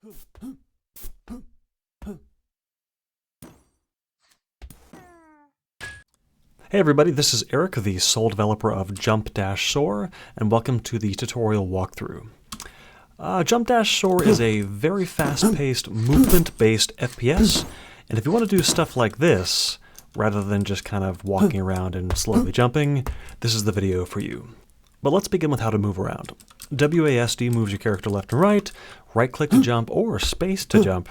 Hey everybody, this is Eric, the sole developer of Jump Dash Soar, and welcome to the tutorial walkthrough. Jump Dash Soar is a very fast-paced, movement-based FPS, and if you want to do stuff like this, rather than just kind of walking around and slowly jumping, this is the video for you. But let's begin with how to move around. WASD moves your character left and right-click to jump, or space to jump.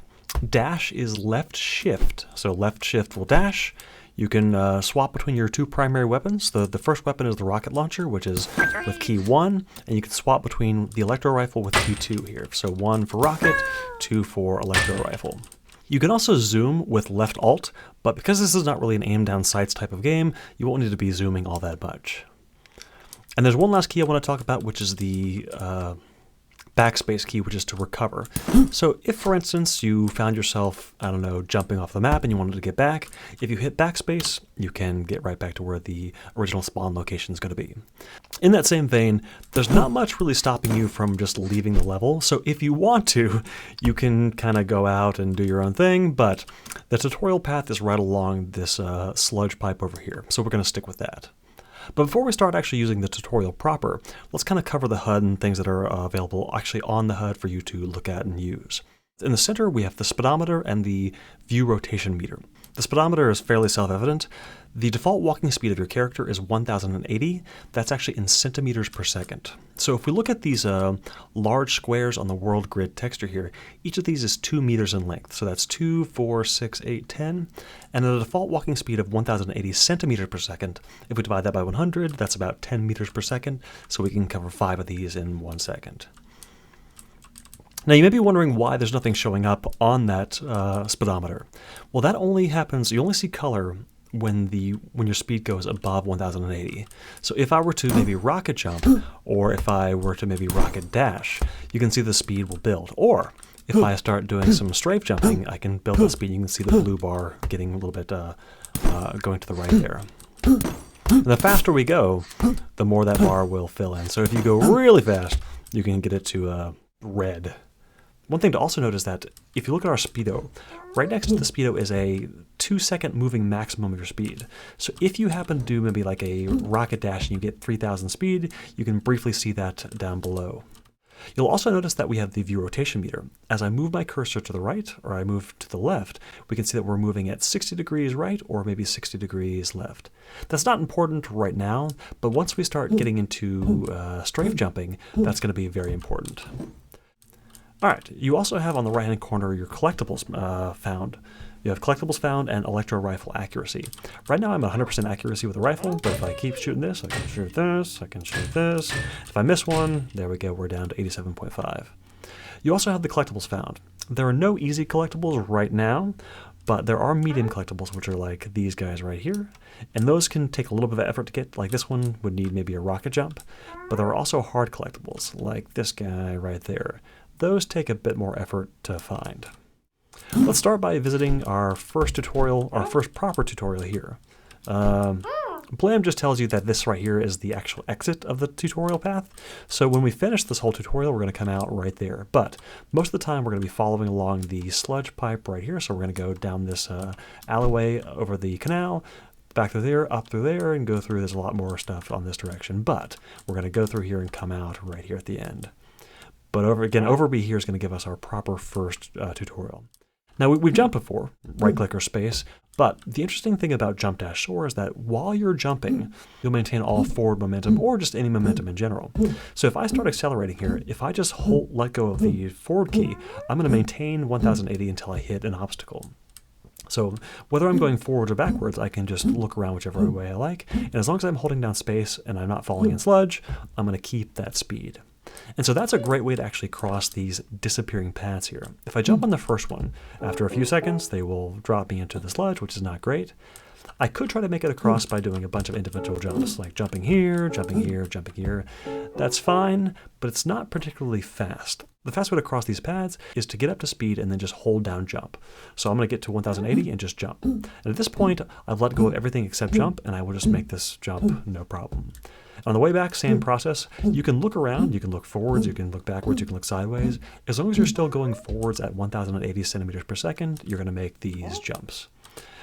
Dash is left shift, so left shift will dash. You can swap between your two primary weapons. The first weapon is the rocket launcher, which is with key 1, and you can swap between the electro rifle with key 2 here. So 1 for rocket, 2 for electro rifle. You can also zoom with left alt, but because this is not really an aim down sights type of game, you won't need to be zooming all that much. And there's one last key I want to talk about, which is the backspace key, which is to recover. So if, for instance, you found yourself, I don't know, jumping off the map and you wanted to get back, if you hit backspace, you can get right back to where the original spawn location is going to be. In that same vein, there's not much really stopping you from just leaving the level, so if you want to, you can kind of go out and do your own thing, but the tutorial path is right along this sludge pipe over here, so we're going to stick with that. But before we start actually using the tutorial proper, let's kind of cover the HUD and things that are available actually on the HUD for you to look at and use. In the center, we have the speedometer and the view rotation meter. The speedometer is fairly self-evident. The default walking speed of your character is 1080. That's actually in centimeters per second. So if we look at these large squares on the world grid texture here, each of these is 2 meters in length. So that's 2, 4, 6, 8, 10. And the default walking speed of 1080 centimeters per second, if we divide that by 100, that's about 10 meters per second. So we can cover 5 of these in 1 second. Now you may be wondering why there's nothing showing up on that speedometer. Well, that only happens, you only see color when your speed goes above 1080. So if I were to maybe rocket jump, or if I were to maybe rocket dash, you can see the speed will build. Or if I start doing some strafe jumping, I can build the speed. You can see the blue bar getting a little bit going to the right there. And the faster we go, the more that bar will fill in. So if you go really fast, you can get it to red. One thing to also note is that if you look at our Speedo, right next to the Speedo is a 2-second moving maximum of your speed. So if you happen to do maybe like a rocket dash and you get 3000 speed, you can briefly see that down below. You'll also notice that we have the view rotation meter. As I move my cursor to the right, or I move to the left, we can see that we're moving at 60 degrees right, or maybe 60 degrees left. That's not important right now, but once we start getting into strafe jumping, that's going to be very important. Alright, you also have on the right hand corner your collectibles found. You have collectibles found and electro rifle accuracy. Right now I'm at 100% accuracy with the rifle, but if I keep shooting this, I can shoot this, I can shoot this. If I miss one, there we go, we're down to 87.5. You also have the collectibles found. There are no easy collectibles right now, but there are medium collectibles, which are like these guys right here. And those can take a little bit of effort to get, like this one would need maybe a rocket jump. But there are also hard collectibles, like this guy right there. Those take a bit more effort to find. Let's start by visiting our first tutorial, our first proper tutorial here. Blam just tells you that this right here is the actual exit of the tutorial path. So when we finish this whole tutorial, we're going to come out right there. But most of the time, we're going to be following along the sludge pipe right here. So we're going to go down this alleyway over the canal, back through there, up through there, and go through. There's a lot more stuff on this direction. But we're going to go through here and come out right here at the end. But overB here is going to give us our proper first tutorial. Now, we've jumped before, right-click or space, but the interesting thing about Jump Dash Soar is that while you're jumping, you'll maintain all forward momentum or just any momentum in general. So if I start accelerating here, if I just let go of the forward key, I'm going to maintain 1080 until I hit an obstacle. So whether I'm going forward or backwards, I can just look around whichever way I like, and as long as I'm holding down space and I'm not falling in sludge, I'm going to keep that speed. And so that's a great way to actually cross these disappearing paths here. If I jump on the first one, after a few seconds, they will drop me into the sludge, which is not great. I could try to make it across by doing a bunch of individual jumps, like jumping here, jumping here, jumping here. That's fine, but it's not particularly fast. The fast way to cross these pads is to get up to speed and then just hold down jump. So I'm going to get to 1080 and just jump. And at this point, I've let go of everything except jump, and I will just make this jump no problem. On the way back, same process. You can look around, you can look forwards, you can look backwards, you can look sideways. As long as you're still going forwards at 1,080 centimeters per second, you're going to make these jumps.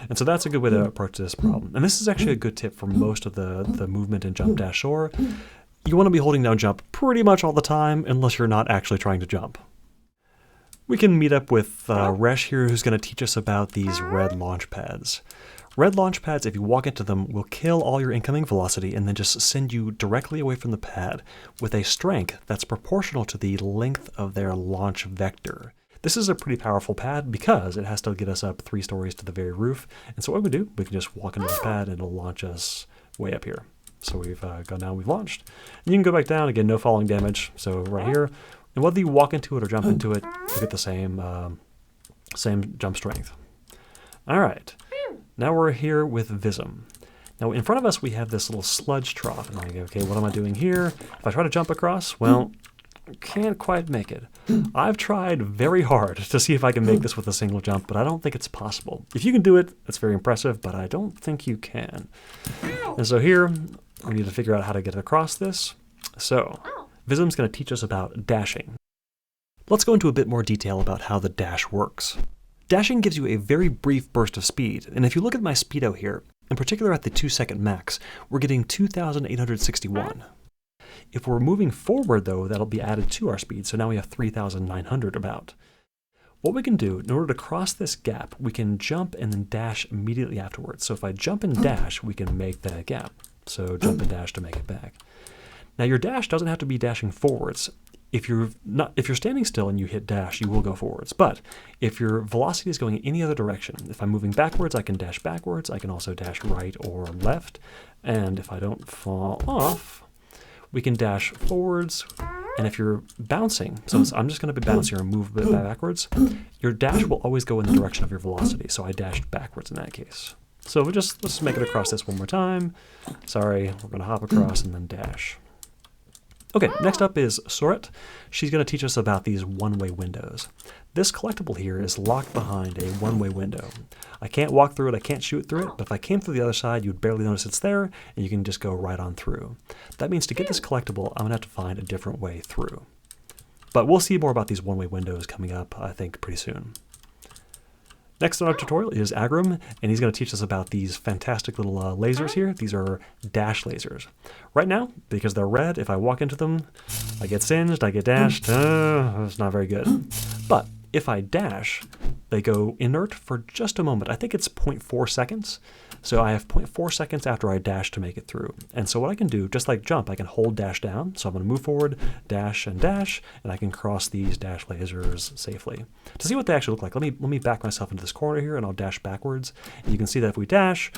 And so that's a good way to approach this problem. And this is actually a good tip for most of the movement in Jump Dash Soar. You want to be holding down jump pretty much all the time unless you're not actually trying to jump. We can meet up with Resh here, who's going to teach us about these red launch pads. Red launch pads, if you walk into them, will kill all your incoming velocity and then just send you directly away from the pad with a strength that's proportional to the length of their launch vector. This is a pretty powerful pad because it has to get us up 3 stories to the very roof. And so what we do, we can just walk into the pad and it'll launch us way up here. So we've gone down, we've launched. And you can go back down, again, no falling damage. So right here, and whether you walk into it or jump into it, you get the same jump strength. All right, now we're here with Vism. Now in front of us, we have this little sludge trough. And I go, okay, what am I doing here? If I try to jump across, well, can't quite make it. I've tried very hard to see if I can make this with a single jump, but I don't think it's possible. If you can do it, that's very impressive, but I don't think you can. And so here, we need to figure out how to get across this. So Vism's going to teach us about dashing. Let's go into a bit more detail about how the dash works. Dashing gives you a very brief burst of speed, and if you look at my Speedo here, in particular at the 2-second max, we're getting 2,861. If we're moving forward though, that'll be added to our speed, so now we have 3,900 about. What we can do, in order to cross this gap, we can jump and then dash immediately afterwards. So if I jump and dash, we can make that gap. So jump and dash to make it back. Now your dash doesn't have to be dashing forwards. If you're standing still and you hit dash, you will go forwards. But if your velocity is going in any other direction, if I'm moving backwards, I can dash backwards. I can also dash right or left. And if I don't fall off, we can dash forwards. And if you're bouncing, so I'm just going to be bouncing or move a bit backwards, your dash will always go in the direction of your velocity. So I dashed backwards in that case. So let's make it across this one more time. Sorry, we're going to hop across and then dash. Okay, next up is Soret. She's going to teach us about these one-way windows. This collectible here is locked behind a one-way window. I can't walk through it, I can't shoot through it, but if I came through the other side, you'd barely notice it's there, and you can just go right on through. That means to get this collectible, I'm going to have to find a different way through. But we'll see more about these one-way windows coming up, I think, pretty soon. Next on our tutorial is Agram, and he's going to teach us about these fantastic little lasers here. These are dash lasers. Right now, because they're red, if I walk into them, I get singed, I get dashed. It's not very good. But if I dash, they go inert for just a moment. I think it's 0.4 seconds. So I have 0.4 seconds after I dash to make it through. And so what I can do, just like jump, I can hold dash down. So I'm going to move forward, dash, and I can cross these dash lasers safely. To see what they actually look like, let me back myself into this corner here, and I'll dash backwards. And you can see that if we dash,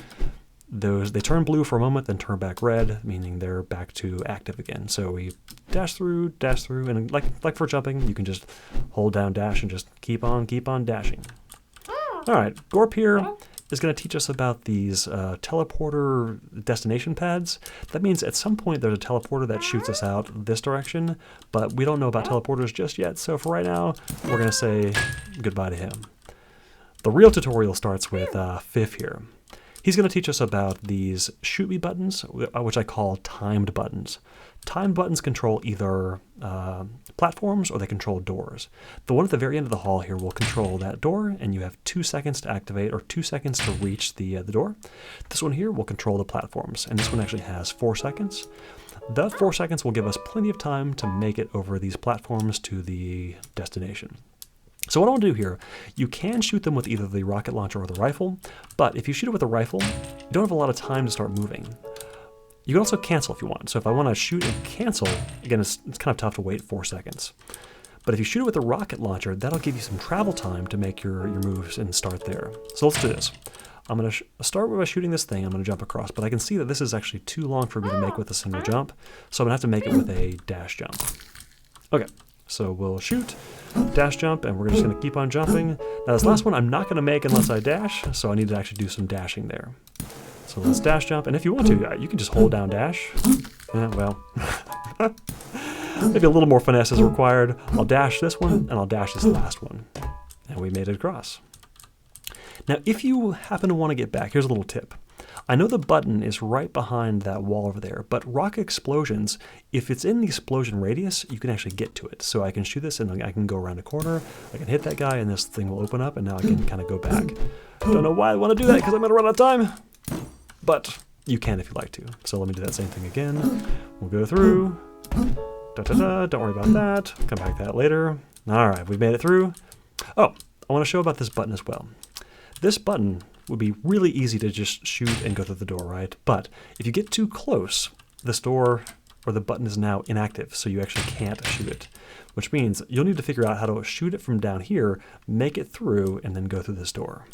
they turn blue for a moment, then turn back red, meaning they're back to active again. So we dash through, and like for jumping, you can just hold down dash and just keep on dashing. All right, Gorp here is going to teach us about these teleporter destination pads. That means at some point there's a teleporter that shoots us out this direction, but we don't know about teleporters just yet, so for right now, we're going to say goodbye to him. The real tutorial starts with Fifth here. He's going to teach us about these shoot me buttons, which I call timed buttons. Timed buttons control either platforms or they control doors. The one at the very end of the hall here will control that door, and you have 2 seconds to activate or 2 seconds to reach the door. This one here will control the platforms, and this one actually has 4 seconds. That 4 seconds will give us plenty of time to make it over these platforms to the destination. So what I'll do here, you can shoot them with either the rocket launcher or the rifle, but if you shoot it with a rifle, you don't have a lot of time to start moving. You can also cancel if you want. So if I want to shoot and cancel, again, it's kind of tough to wait 4 seconds. But if you shoot it with a rocket launcher, that'll give you some travel time to make your moves and start there. So let's do this. I'm going to start by shooting this thing. I'm going to jump across, but I can see that this is actually too long for me to make with a single jump, so I'm going to have to make it with a dash jump. Okay. So we'll shoot, dash jump, and we're just going to keep on jumping. Now this last one I'm not going to make unless I dash, so I need to actually do some dashing there. So let's dash jump, and if you want to, you can just hold down dash. Well, maybe a little more finesse is required. I'll dash this one, and I'll dash this last one. And we made it across. Now if you happen to want to get back, here's a little tip. I know the button is right behind that wall over there, but rocket explosions, if it's in the explosion radius, you can actually get to it. So I can shoot this and I can go around a corner, I can hit that guy and this thing will open up and now I can kind of go back. Don't know why I want to do that because I'm going to run out of time, but you can if you like to. So let me do that same thing again. We'll go through. Don't worry about that. Come back to that later. All right, we've made it through. Oh, I want to show about this button as well. This button would be really easy to just shoot and go through the door, right? But if you get too close, this door or the button is now inactive, so you actually can't shoot it, which means you'll need to figure out how to shoot it from down here, make it through, and then go through this door.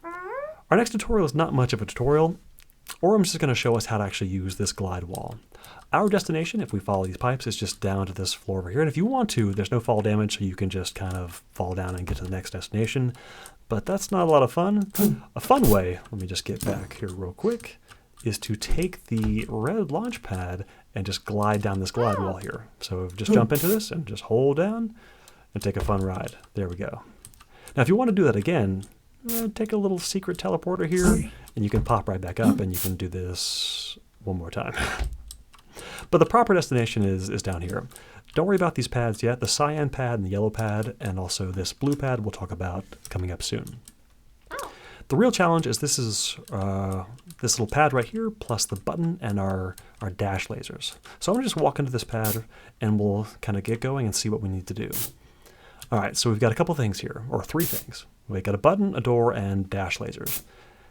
Our next tutorial is not much of a tutorial. Orum's just going to show us how to actually use this glide wall. Our destination, if we follow these pipes, is just down to this floor over here. And if you want to, there's no fall damage, so you can just kind of fall down and get to the next destination. But that's not a lot of fun. A fun way, let me just get back here real quick, is to take the red launch pad and just glide down this glide wall here. So just jump into this and just hold down and take a fun ride. There we go. Now, if you want to do that again, take a little secret teleporter here, and you can pop right back up, and you can do this one more time. But the proper destination is down here. Don't worry about these pads yet. The cyan pad and the yellow pad, and also this blue pad we'll talk about coming up soon. The real challenge is this little pad right here, plus the button and our dash lasers. So I'm going to just walk into this pad, and we'll kind of get going and see what we need to do. All right, so we've got a couple things here, or three things. We've got a button, a door, and dash lasers.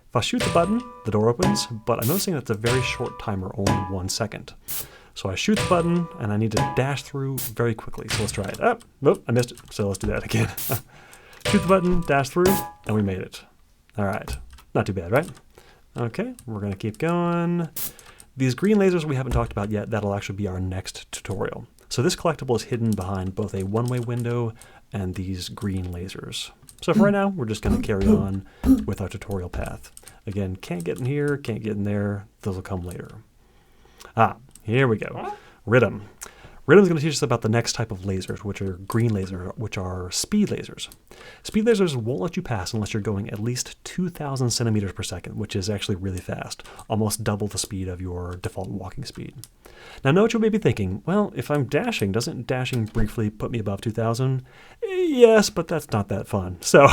If I shoot the button, the door opens, but I'm noticing that's a very short timer, only 1 second. So I shoot the button, and I need to dash through very quickly. So let's try it. Oh, nope, I missed it. So let's do that again. Shoot the button, dash through, and we made it. All right, not too bad, right? Okay, we're going to keep going. These green lasers we haven't talked about yet. That'll actually be our next tutorial. So this collectible is hidden behind both a one-way window and these green lasers. So for right now, we're just going to carry on with our tutorial path. Again, can't get in here, can't get in there. Those will come later. Here we go. Rhythm. Rhythm's going to teach us about the next type of lasers, which are green lasers, which are speed lasers. Speed lasers won't let you pass unless you're going at least 2,000 centimeters per second, which is actually really fast, almost double the speed of your default walking speed. Now, know what you may be thinking. Well, if I'm dashing, doesn't dashing briefly put me above 2,000? Yes, but that's not that fun. So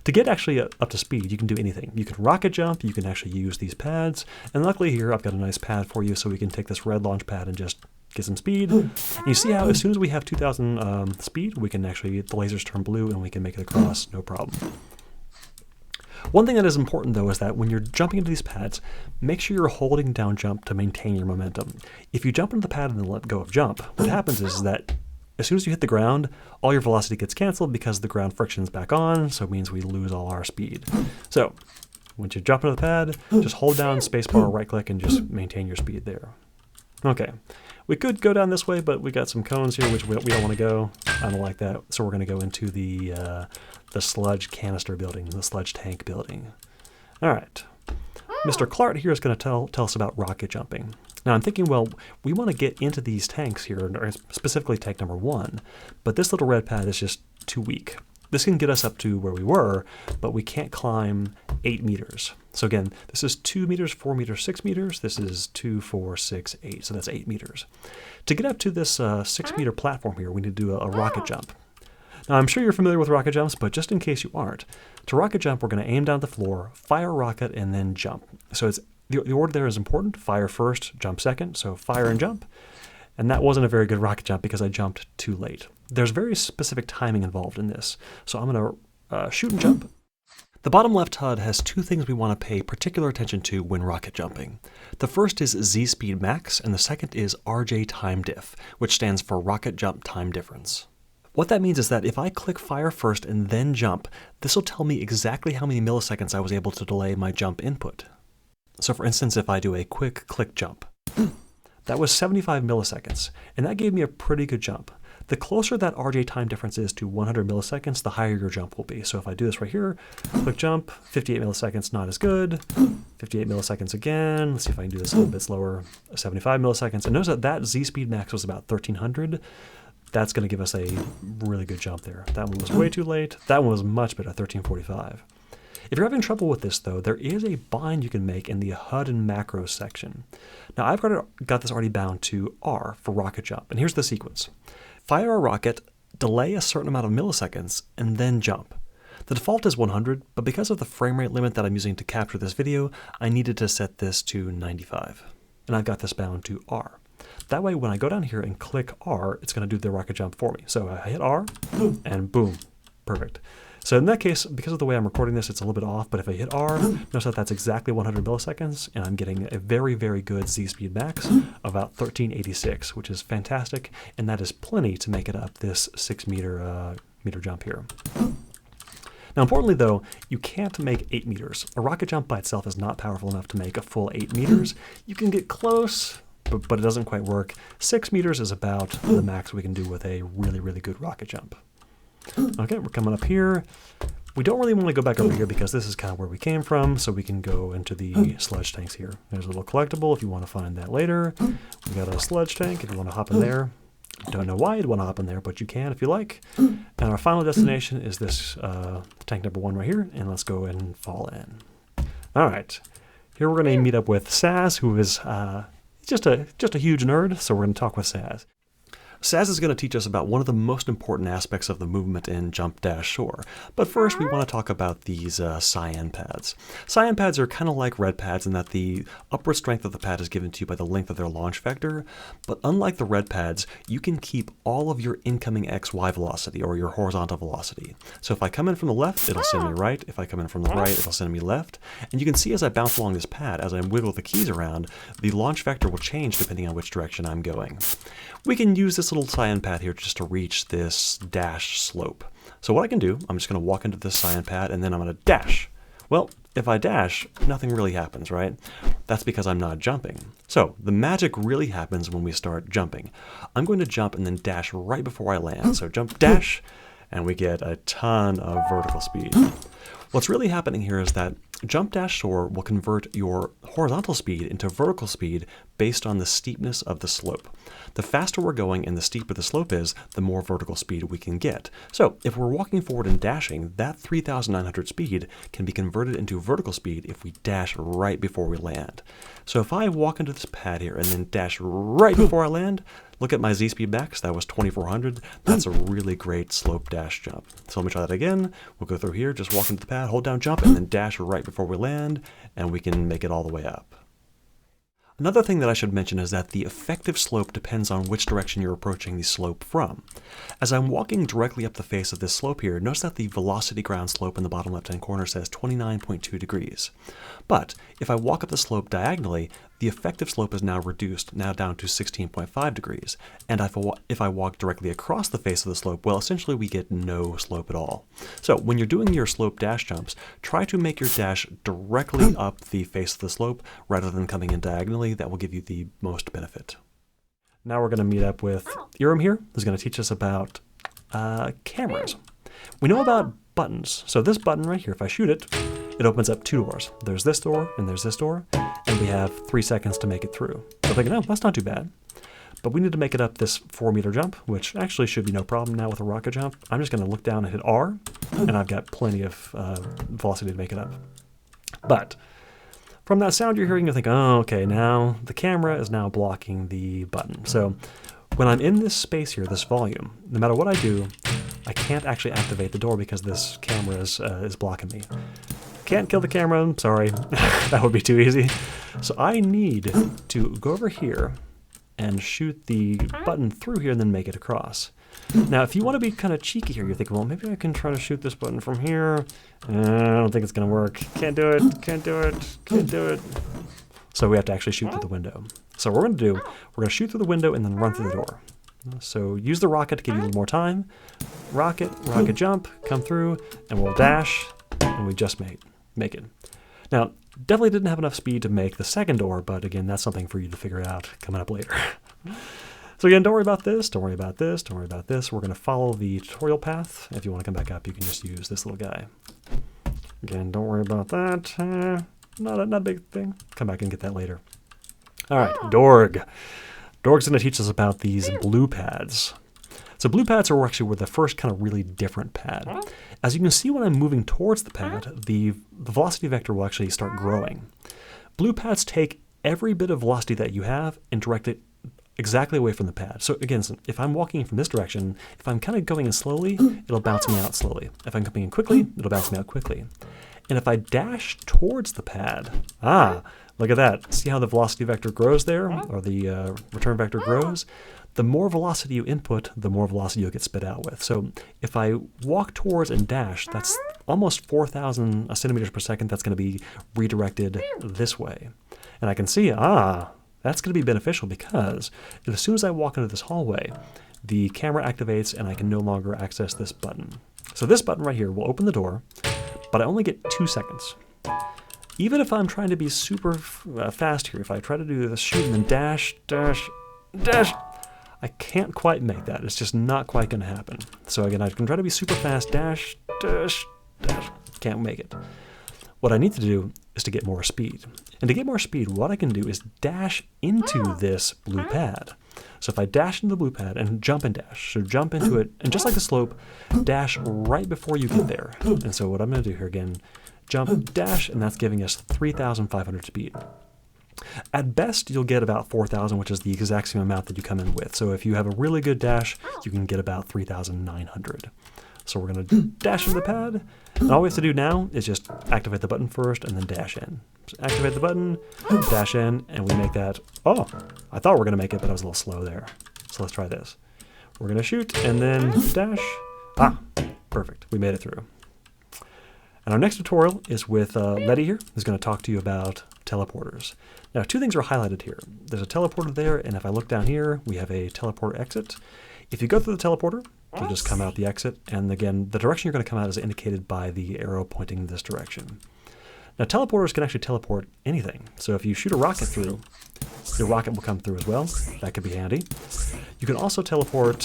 to get actually up to speed, you can do anything. You can rocket jump, you can actually use these pads, and luckily here I've got a nice pad for you so we can take this red launch pad and just get some speed. And you see how as soon as we have 2,000 speed, we can actually, the lasers turn blue and we can make it across, no problem. One thing that is important though is that when you're jumping into these pads, make sure you're holding down jump to maintain your momentum. If you jump into the pad and then let go of jump, what happens is that as soon as you hit the ground, all your velocity gets canceled because the ground friction is back on, so it means we lose all our speed. So once you jump into the pad, just hold down spacebar or right click and just maintain your speed there. Okay. We could go down this way, but we got some cones here, which we don't want to go. I don't like that, so we're going to go into the sludge canister building, the sludge tank building. All right. Mr. Clark here is going to tell us about rocket jumping. Now I'm thinking, well, we want to get into these tanks here, or specifically tank number 1, but this little red pad is just too weak. This can get us up to where we were, but we can't climb 8 meters. So again, this is 2 meters, 4 meters, 6 meters. This is 2, 4, 6, 8. So that's 8 meters. To get up to this 6-meter platform here, we need to do a rocket jump. Now, I'm sure you're familiar with rocket jumps, but just in case you aren't, to rocket jump, we're going to aim down at the floor, fire a rocket, and then jump. So it's the order there is important. Fire first, jump second. So fire and jump. And that wasn't a very good rocket jump because I jumped too late. There's very specific timing involved in this. So I'm going to shoot and jump. The bottom left HUD has 2 things we want to pay particular attention to when rocket jumping. The first is Z-speed max, and the second is RJ time diff, which stands for rocket jump time difference. What that means is that if I click fire first and then jump, this will tell me exactly how many milliseconds I was able to delay my jump input. So for instance, if I do a quick click jump, that was 75 milliseconds, and that gave me a pretty good jump. The closer that RJ time difference is to 100 milliseconds, the higher your jump will be. So if I do this right here, click jump, 58 milliseconds, not as good. 58 milliseconds again. Let's see if I can do this a little bit slower. 75 milliseconds. And notice that Z-speed max was about 1300. That's going to give us a really good jump there. That one was way too late. That one was much better, 1345. If you're having trouble with this, though, there is a bind you can make in the HUD and macros section. Now, I've got this already bound to R for rocket jump, and here's the sequence. Fire a rocket, delay a certain amount of milliseconds, and then jump. The default is 100, but because of the frame rate limit that I'm using to capture this video, I needed to set this to 95. And I've got this bound to R. That way, when I go down here and click R, it's going to do the rocket jump for me. So I hit R, and boom, perfect. So in that case, because of the way I'm recording this, it's a little bit off, but if I hit R, notice that that's exactly 100 milliseconds, and I'm getting a very, very good Z-speed max of about 1386, which is fantastic, and that is plenty to make it up this 6 meter jump here. Now, importantly, though, you can't make 8 meters. A rocket jump by itself is not powerful enough to make a full 8 meters. You can get close, but it doesn't quite work. 6 meters is about the max we can do with a really, really good rocket jump. Okay, we're coming up here. We don't really want to go back over here because this is kind of where we came from, so we can go into the sludge tanks here. There's a little collectible if you want to find that later. We got a sludge tank if you want to hop in there. Don't know why you'd want to hop in there, but you can if you like. And our final destination is this tank number 1 right here, and let's go and fall in. All right, here we're going to meet up with Saz, who is just a huge nerd, so we're going to talk with Saz. Saz is going to teach us about one of the most important aspects of the movement in Jump Dash Soar. But first, we want to talk about these Cyan Pads. Cyan Pads are kind of like red pads in that the upward strength of the pad is given to you by the length of their launch vector. But unlike the red pads, you can keep all of your incoming XY velocity or your horizontal velocity. So if I come in from the left, it'll send me right. If I come in from the right, it'll send me left. And you can see as I bounce along this pad, as I wiggle the keys around, the launch vector will change depending on which direction I'm going. We can use this little Cyan Pad here just to reach this dash slope. So what I can do, I'm just going to walk into this Cyan Pad and then I'm going to dash. Well, if I dash, nothing really happens, right? That's because I'm not jumping. So the magic really happens when we start jumping. I'm going to jump and then dash right before I land. So jump, dash, and we get a ton of vertical speed. What's really happening here is that Jump Dash Soar will convert your horizontal speed into vertical speed based on the steepness of the slope. The faster we're going and the steeper the slope is, the more vertical speed we can get. So if we're walking forward and dashing, that 3,900 speed can be converted into vertical speed if we dash right before we land. So if I walk into this pad here and then dash right before I land, look at my Z-speed max, that was 2,400. That's a really great slope dash jump. So let me try that again. We'll go through here, just walk into the pad, hold down jump, and then dash right before we land, and we can make it all the way up. Another thing that I should mention is that the effective slope depends on which direction you're approaching the slope from. As I'm walking directly up the face of this slope here, notice that the velocity ground slope in the bottom left-hand corner says 29.2 degrees. But if I walk up the slope diagonally, the effective slope is now reduced, now down to 16.5 degrees. And if I walk directly across the face of the slope, well, essentially we get no slope at all. So when you're doing your slope dash jumps, try to make your dash directly up the face of the slope rather than coming in diagonally. That will give you the most benefit. Now we're going to meet up with Iram here, who's going to teach us about cameras. We know about buttons. So this button right here, if I shoot it, it opens up 2 doors. There's this door and there's this door, and we have 3 seconds to make it through. So I'm thinking, oh, that's not too bad. But we need to make it up this 4-meter jump, which actually should be no problem now with a rocket jump. I'm just going to look down and hit R, and I've got plenty of velocity to make it up. But from that sound you're hearing, you think, oh, okay, now the camera is now blocking the button. So when I'm in this space here, this volume, no matter what I do, I can't actually activate the door because this camera is blocking me. Can't kill the camera, I'm sorry. That would be too easy. So I need to go over here and shoot the button through here and then make it across. Now, if you want to be kind of cheeky here, you're thinking, well, maybe I can try to shoot this button from here. I don't think it's going to work. Can't do it, can't do it, can't do it. So we have to actually shoot through the window. So what we're going to do, we're going to shoot through the window and then run through the door. So use the rocket to give you a little more time. Rocket, rocket jump, come through, and we'll dash, and we just make it. Now, definitely didn't have enough speed to make the second door, but again, that's something for you to figure out coming up later. So again, don't worry about this, don't worry about this, don't worry about this. We're going to follow the tutorial path. If you want to come back up, you can just use this little guy. Again, don't worry about that. Not a big thing. Come back and get that later. All right, Dorg. Dorg's going to teach us about these blue pads. So blue pads are actually were the first kind of really different pad. As you can see when I'm moving towards the pad, the velocity vector will actually start growing. Blue pads take every bit of velocity that you have and direct it exactly away from the pad. So again, if I'm walking from this direction, if I'm kind of going in slowly, it'll bounce me out slowly. If I'm coming in quickly, it'll bounce me out quickly. And if I dash towards the pad, look at that. See how the velocity vector grows there, or the return vector grows? The more velocity you input, the more velocity you'll get spit out with. So if I walk towards and dash, that's almost 4,000 centimeters per second. That's going to be redirected this way. And I can see, that's going to be beneficial because as soon as I walk into this hallway, the camera activates and I can no longer access this button. So this button right here will open the door, but I only get 2 seconds. Even if I'm trying to be super fast here, if I try to do this shoot and then dash, dash, dash, I can't quite make that. It's just not quite going to happen. So again, I can try to be super fast, dash, dash, dash, can't make it. What I need to do is to get more speed. And to get more speed, what I can do is dash into this blue pad. So if I dash into the blue pad and jump and dash, so jump into it, and just like the slope, dash right before you get there. And so what I'm going to do here again, jump, dash, and that's giving us 3,500 speed. At best, you'll get about 4,000, which is the exact same amount that you come in with. So if you have a really good dash, you can get about 3,900. So we're going to dash into the pad, and all we have to do now is just activate the button first and then dash in. So activate the button, dash in, and we make that. Oh, I thought we were going to make it, but I was a little slow there. So let's try this. We're going to shoot and then dash. Perfect. We made it through. And our next tutorial is with Letty here, who's going to talk to you about teleporters. Now, 2 things are highlighted here. There's a teleporter there, and if I look down here, we have a teleporter exit. If you go through the teleporter, you'll just come out the exit, and again, the direction you're going to come out is indicated by the arrow pointing in this direction. Now, teleporters can actually teleport anything. So if you shoot a rocket through, your rocket will come through as well. That could be handy. You can also teleport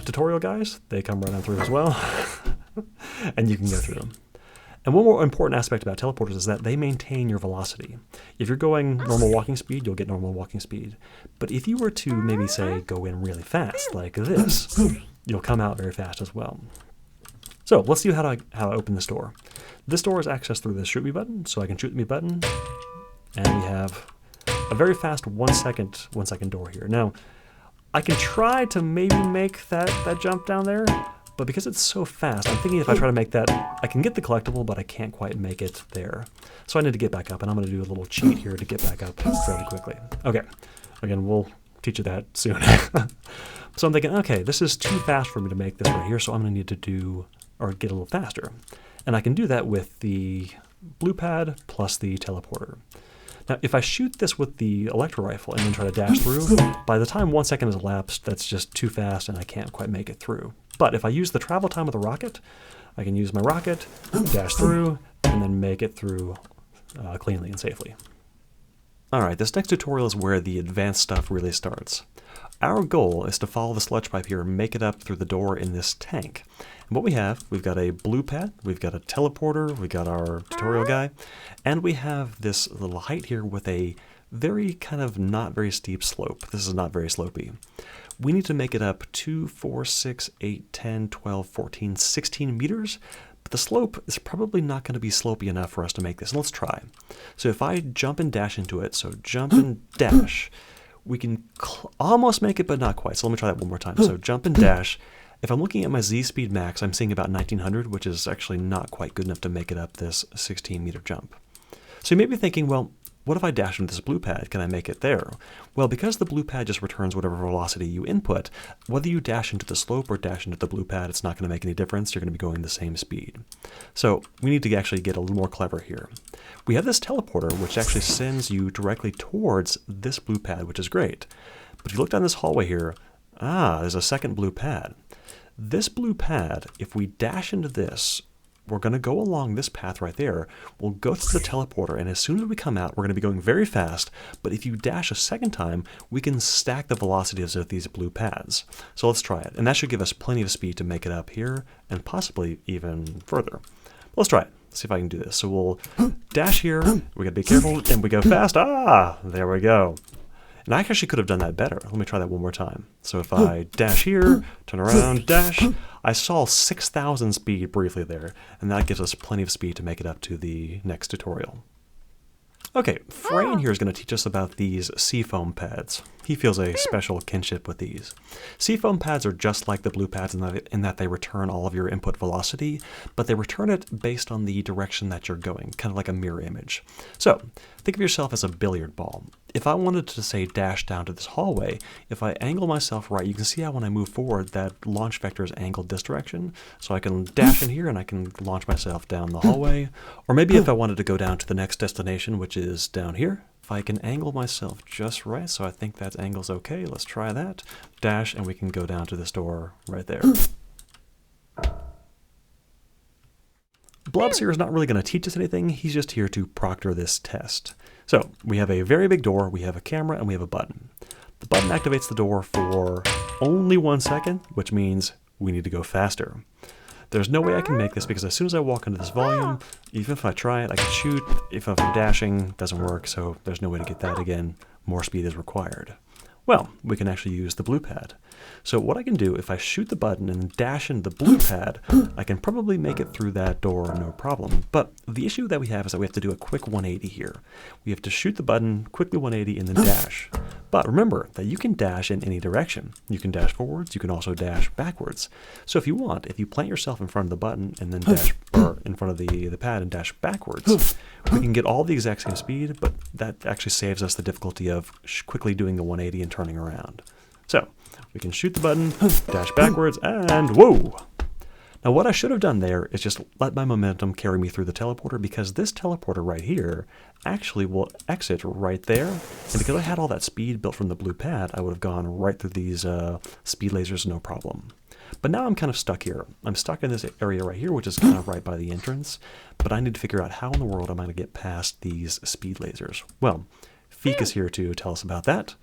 tutorial guys. They come right on through as well, and you can go through them. And one more important aspect about teleporters is that they maintain your velocity. If you're going normal walking speed, you'll get normal walking speed. But if you were to maybe, say, go in really fast, like this, you'll come out very fast as well. So let's see how I open this door. This door is accessed through the shoot me button, so I can shoot me button, and we have a very fast 1 second door here. Now, I can try to maybe make that jump down there, but because it's so fast, I'm thinking if I try to make that, I can get the collectible, but I can't quite make it there. So I need to get back up, and I'm going to do a little cheat here to get back up fairly quickly. Okay, again, we'll teach you that soon. So I'm thinking, okay, this is too fast for me to make this right here, so I'm going to need to do, or get a little faster. And I can do that with the blue pad plus the teleporter. Now, if I shoot this with the electro rifle and then try to dash through, by the time 1 second has elapsed, that's just too fast and I can't quite make it through. But if I use the travel time of the rocket, I can use my rocket, dash through, and then make it through cleanly and safely. Alright, this next tutorial is where the advanced stuff really starts. Our goal is to follow the sludge pipe here and make it up through the door in this tank. And what we have, we've got a blue pad, we've got a teleporter, we've got our tutorial guy, and we have this little height here with a very kind of not very steep slope. This is not very slopey. We need to make it up 2, 4, 6, 8, 10, 12, 14, 16 meters, but the slope is probably not going to be slopey enough for us to make this. Let's try. So if I jump and dash into it, so jump and dash, we can almost make it, but not quite. So let me try that one more time. So jump and dash. If I'm looking at my Z-speed max, I'm seeing about 1900, which is actually not quite good enough to make it up this 16-meter jump. So you may be thinking, well, what if I dash into this blue pad? Can I make it there? Well, because the blue pad just returns whatever velocity you input, whether you dash into the slope or dash into the blue pad, it's not going to make any difference. You're going to be going the same speed. So we need to actually get a little more clever here. We have this teleporter, which actually sends you directly towards this blue pad, which is great. But if you look down this hallway here, there's a second blue pad. This blue pad, if we dash into this, we're going to go along this path right there. We'll go to the teleporter, and as soon as we come out, we're going to be going very fast. But if you dash a second time, we can stack the velocities of these blue pads. So let's try it. And that should give us plenty of speed to make it up here and possibly even further. Let's try it. Let's see if I can do this. So we'll dash here. We got to be careful, and we go fast. There we go. And I actually could have done that better. Let me try that one more time. So if I dash here, turn around, dash, I saw 6,000 speed briefly there, and that gives us plenty of speed to make it up to the next tutorial. Okay, Frayne here is going to teach us about these seafoam pads. He feels a special kinship with these. Seafoam pads are just like the blue pads in that they return all of your input velocity, but they return it based on the direction that you're going, kind of like a mirror image. So, think of yourself as a billiard ball. If I wanted to, say, dash down to this hallway, if I angle myself right, you can see how when I move forward, that launch vector is angled this direction. So I can dash in here and I can launch myself down the hallway. Or maybe if I wanted to go down to the next destination, which is down here, if I can angle myself just right, so I think that angle's okay, let's try that. Dash, and we can go down to this door right there. Blobs here is not really going to teach us anything, he's just here to proctor this test. So, we have a very big door, we have a camera, and we have a button. The button activates the door for only 1 second, which means we need to go faster. There's no way I can make this because as soon as I walk into this volume, even if I try it, I can shoot. If I'm dashing, it doesn't work, so there's no way to get that again. More speed is required. Well, we can actually use the blue pad. So what I can do, if I shoot the button and dash into the blue pad, I can probably make it through that door no problem. But the issue that we have is that we have to do a quick 180 here. We have to shoot the button, quickly 180, and then dash. But remember that you can dash in any direction. You can dash forwards, you can also dash backwards. So if you want, if you plant yourself in front of the button and then dash, or in front of the pad and dash backwards, we can get all the exact same speed, but that actually saves us the difficulty of quickly doing the 180 and turning around. So we can shoot the button, dash backwards, and whoa! Now what I should have done there is just let my momentum carry me through the teleporter, because this teleporter right here actually will exit right there. And because I had all that speed built from the blue pad, I would have gone right through these speed lasers no problem. But now I'm kind of stuck here. I'm stuck in this area right here, which is kind of right by the entrance. But I need to figure out how in the world am I going to get past these speed lasers. Well, Feek is here to tell us about that.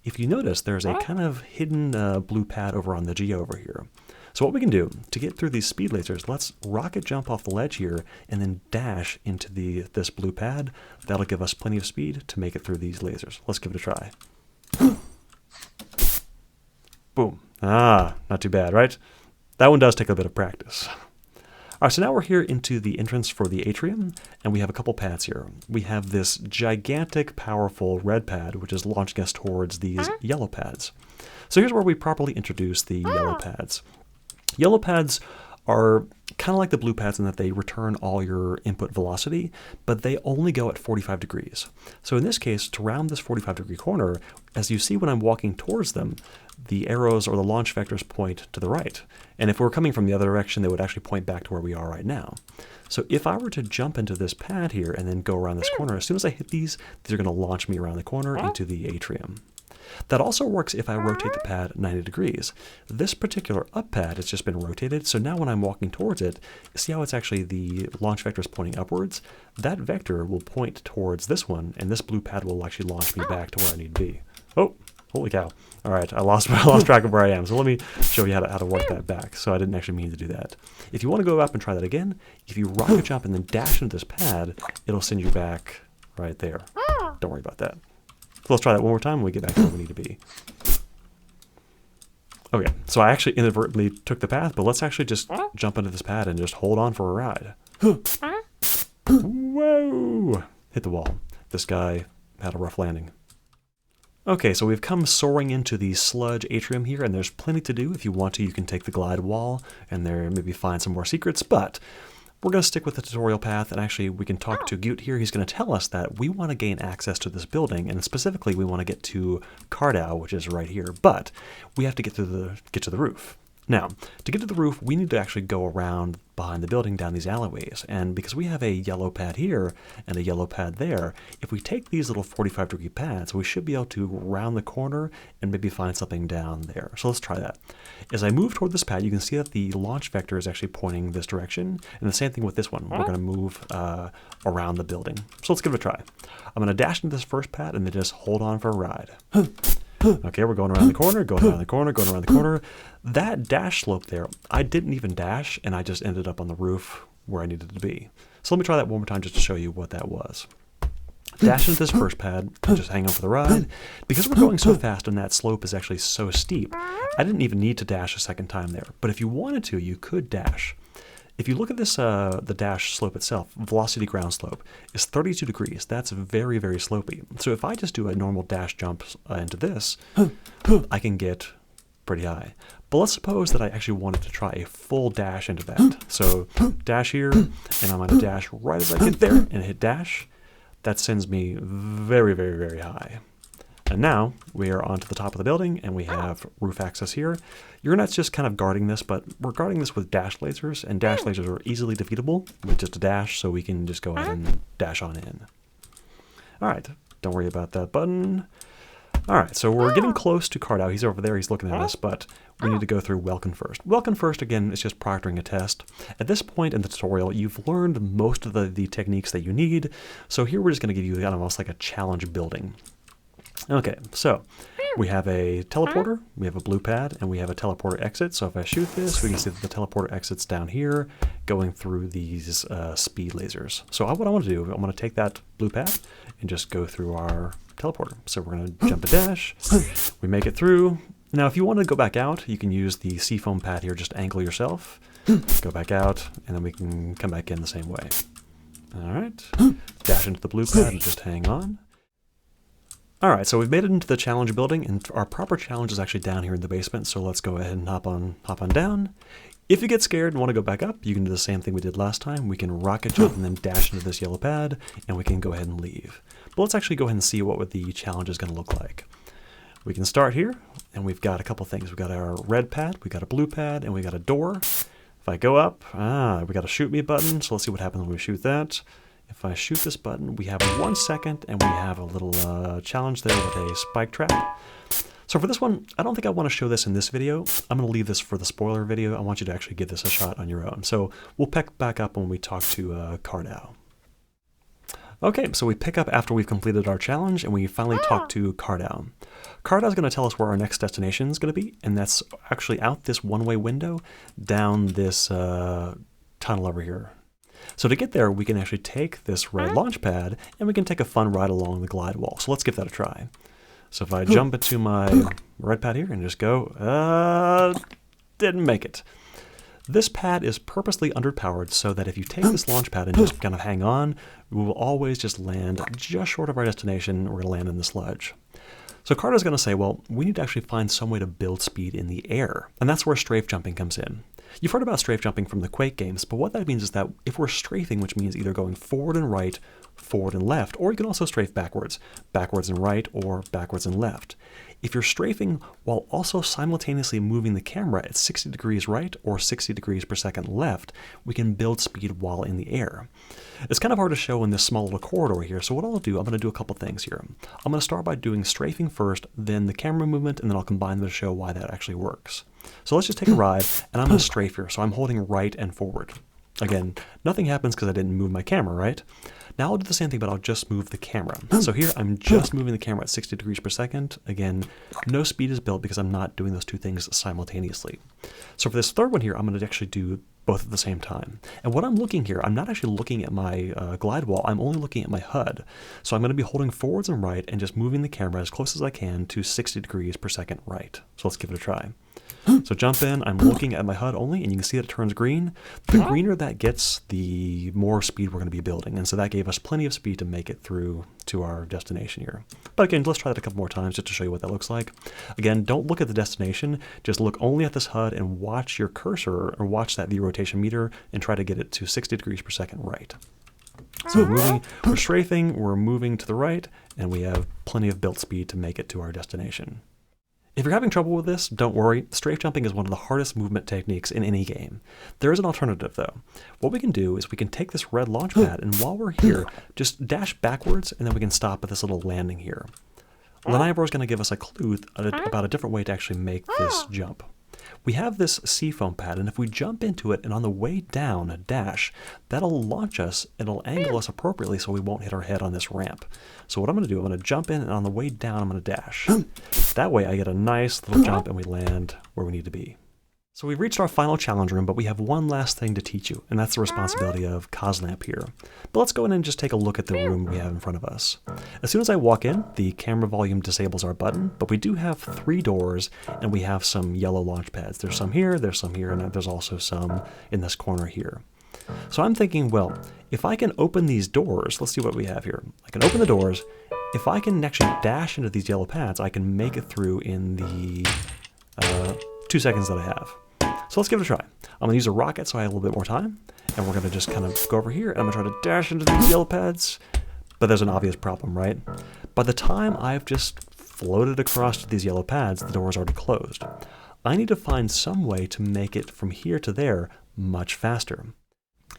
If you notice, there's a kind of hidden blue pad over on the Geo over here. So what we can do, to get through these speed lasers, let's rocket jump off the ledge here and then dash into this blue pad. That'll give us plenty of speed to make it through these lasers. Let's give it a try. Boom. Ah, not too bad, right? That one does take a bit of practice. All right, so now we're here into the entrance for the atrium, and we have a couple pads here. We have this gigantic, powerful red pad, which is launching us towards these yellow pads. So here's where we properly introduce the yellow pads. Yellow pads are kind of like the blue pads in that they return all your input velocity, but they only go at 45 degrees. So in this case, to round this 45-degree corner, as you see when I'm walking towards them, the arrows or the launch vectors point to the right. And if we're coming from the other direction, they would actually point back to where we are right now. So if I were to jump into this pad here and then go around this corner, as soon as I hit these are going to launch me around the corner into the atrium. That also works if I rotate the pad 90 degrees. This particular up pad has just been rotated, so now when I'm walking towards it, see how it's actually the launch vector is pointing upwards? That vector will point towards this one, and this blue pad will actually launch me back to where I need to be. Oh, holy cow. All right, I lost track of where I am, so let me show you how to work that back. So I didn't actually mean to do that. If you want to go up and try that again, if you rocket jump and then dash into this pad, it'll send you back right there. Don't worry about that. So let's try that one more time when we get back to where we need to be. Okay, so I actually inadvertently took the path, but let's actually just jump into this pad and just hold on for a ride. Whoa! Hit the wall. This guy had a rough landing. Okay, so we've come soaring into the sludge atrium here, and there's plenty to do. If you want to, you can take the glide wall and there maybe find some more secrets, but we're going to stick with the tutorial path, and actually we can talk to Gute here. He's going to tell us that we want to gain access to this building, and specifically we want to get to Kardau, which is right here, but we have to get to the roof. Now, to get to the roof, we need to actually go around behind the building down these alleyways, and because we have a yellow pad here and a yellow pad there, if we take these little 45-degree pads, we should be able to round the corner and maybe find something down there. So let's try that. As I move toward this pad, you can see that the launch vector is actually pointing this direction, and the same thing with this one. We're going to move around the building. So let's give it a try. I'm going to dash into this first pad and then just hold on for a ride. Okay, we're going around the corner, going around the corner, going around the corner. That dash slope there, I didn't even dash, and I just ended up on the roof where I needed to be. So let me try that one more time just to show you what that was. dash into this first pad, and just hang on for the ride. Because we're going so fast and that slope is actually so steep, I didn't even need to dash a second time there. But if you wanted to, you could dash. If you look at this, the dash slope itself, velocity ground slope, is 32 degrees. That's very, very slopey. So if I just do a normal dash jump into this, I can get pretty high. But let's suppose that I actually wanted to try a full dash into that. So dash here, and I'm going to dash right as I get there and hit dash. That sends me very, very, very high. And now we are onto the top of the building, and we have roof access here. You're not just kind of guarding this, but we're guarding this with dash lasers, and dash lasers are easily defeatable with just a dash, so we can just go ahead and dash on in. All right, don't worry about that button. All right, so we're getting close to Cardow. He's over there, he's looking at us, but we need to go through Welkin first. Welkin first, again, is just proctoring a test. At this point in the tutorial, you've learned most of the techniques that you need, so here we're just gonna give you almost like a challenge building. Okay, so we have a teleporter, we have a blue pad, and we have a teleporter exit. So if I shoot this, we can see that the teleporter exit's down here, going through these speed lasers. So what I want to do, I'm going to take that blue pad and just go through our teleporter. So we're going to jump a dash, we make it through. Now if you want to go back out, you can use the seafoam pad here, just angle yourself, go back out, and then we can come back in the same way. All right, dash into the blue pad and just hang on. Alright, so we've made it into the challenge building, and our proper challenge is actually down here in the basement, so let's go ahead and hop on down. If you get scared and want to go back up, you can do the same thing we did last time. We can rocket jump and then dash into this yellow pad, and we can go ahead and leave. But let's actually go ahead and see what the challenge is going to look like. We can start here, and we've got a couple things. We've got our red pad, we've got a blue pad, and we got a door. If I go up, we got a shoot me button, so let's see what happens when we shoot that. If I shoot this button, we have 1 second, and we have a little challenge there with a spike trap. So for this one, I don't think I want to show this in this video. I'm going to leave this for the spoiler video. I want you to actually give this a shot on your own. So we'll pick back up when we talk to Cardow. Okay, so we pick up after we've completed our challenge, and we finally talk to Cardow. Cardow's going to tell us where our next destination is going to be, and that's actually out this one-way window down this tunnel over here. So to get there, we can actually take this red launch pad, and we can take a fun ride along the glide wall. So let's give that a try. So if I jump into my red pad here and just go, didn't make it. This pad is purposely underpowered so that if you take this launch pad and just kind of hang on, we will always just land just short of our destination. We're going to land in the sludge. So Cardow's going to say, well, we need to actually find some way to build speed in the air. And that's where strafe jumping comes in. You've heard about strafe jumping from the Quake games, but what that means is that if we're strafing, which means either going forward and right, forward and left, or you can also strafe backwards, backwards and right, or backwards and left. If you're strafing while also simultaneously moving the camera at 60 degrees right or 60 degrees per second left, we can build speed while in the air. It's kind of hard to show in this small little corridor here, so what I'll do, I'm going to do a couple things here. I'm going to start by doing strafing first, then the camera movement, and then I'll combine them to show why that actually works. So let's just take a ride, and I'm going to strafe here, so I'm holding right and forward. Again, nothing happens because I didn't move my camera, right? Now I'll do the same thing, but I'll just move the camera. So here I'm just moving the camera at 60 degrees per second. Again, no speed is built because I'm not doing those two things simultaneously. So for this third one here, I'm going to actually do both at the same time. And what I'm looking here, I'm not actually looking at my glide wall, I'm only looking at my HUD. So I'm going to be holding forwards and right and just moving the camera as close as I can to 60 degrees per second right. So let's give it a try. So jump in, I'm looking at my HUD only, and you can see that it turns green. The greener that gets, the more speed we're going to be building, and so that gave us plenty of speed to make it through to our destination here. But again, let's try that a couple more times just to show you what that looks like. Again, don't look at the destination, just look only at this HUD and watch your cursor, or watch that view rotation meter, and try to get it to 60 degrees per second right. So we're strafing, we're moving to the right, and we have plenty of built speed to make it to our destination. If you're having trouble with this, don't worry. Strafe jumping is one of the hardest movement techniques in any game. There is an alternative though. What we can do is we can take this red launch pad, and while we're here, just dash backwards, and then we can stop at this little landing here. Lanivor is going to give us a clue about a different way to actually make this jump. We have this seafoam pad, and if we jump into it and on the way down dash, that'll launch us, it'll angle us appropriately so we won't hit our head on this ramp. So what I'm going to do, I'm going to jump in, and on the way down I'm going to dash. That way I get a nice little jump and we land where we need to be. So we've reached our final challenge room, but we have one last thing to teach you, and that's the responsibility of Coslamp here. But let's go in and just take a look at the room we have in front of us. As soon as I walk in, the camera volume disables our button, but we do have 3 doors, and we have some yellow launch pads. There's some here, and there's also some in this corner here. So I'm thinking, well, if I can open these doors, let's see what we have here. I can open the doors. If I can actually dash into these yellow pads, I can make it through in the 2 seconds that I have. So let's give it a try. I'm going to use a rocket so I have a little bit more time, and we're going to just kind of go over here, and I'm going to try to dash into these yellow pads, but there's an obvious problem, right? By the time I've just floated across to these yellow pads, the door is already closed. I need to find some way to make it from here to there much faster.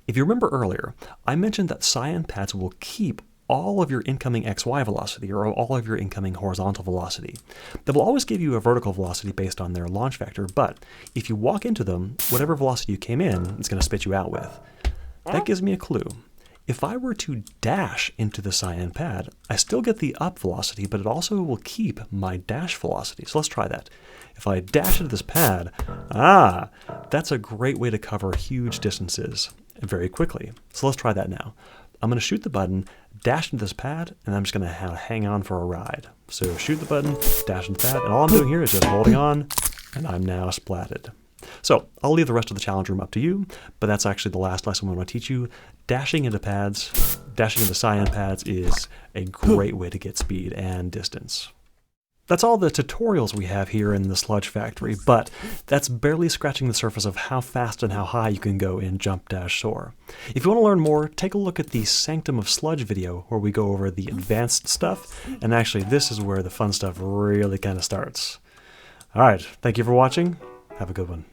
If you remember earlier, I mentioned that Cyan Pads will keep all of your incoming XY velocity, or all of your incoming horizontal velocity. They will always give you a vertical velocity based on their launch factor, but if you walk into them, whatever velocity you came in, it's going to spit you out with. That gives me a clue. If I were to dash into the Cyan Pad, I still get the up velocity, but it also will keep my dash velocity. So let's try that. If I dash into this pad, that's a great way to cover huge distances very quickly. So let's try that now. I'm going to shoot the button, dash into this pad, and I'm just going to hang on for a ride. So shoot the button, dash into the pad, and all I'm doing here is just holding on, and I'm now splatted. So I'll leave the rest of the challenge room up to you, but that's actually the last lesson I'm going to teach you. Dashing into pads, dashing into Cyan Pads is a great way to get speed and distance. That's all the tutorials we have here in the Sludge Factory, but that's barely scratching the surface of how fast and how high you can go in Jump Dash Soar. If you want to learn more, take a look at the Sanctum of Sludge video where we go over the advanced stuff, and actually this is where the fun stuff really kind of starts. Alright, thank you for watching. Have a good one.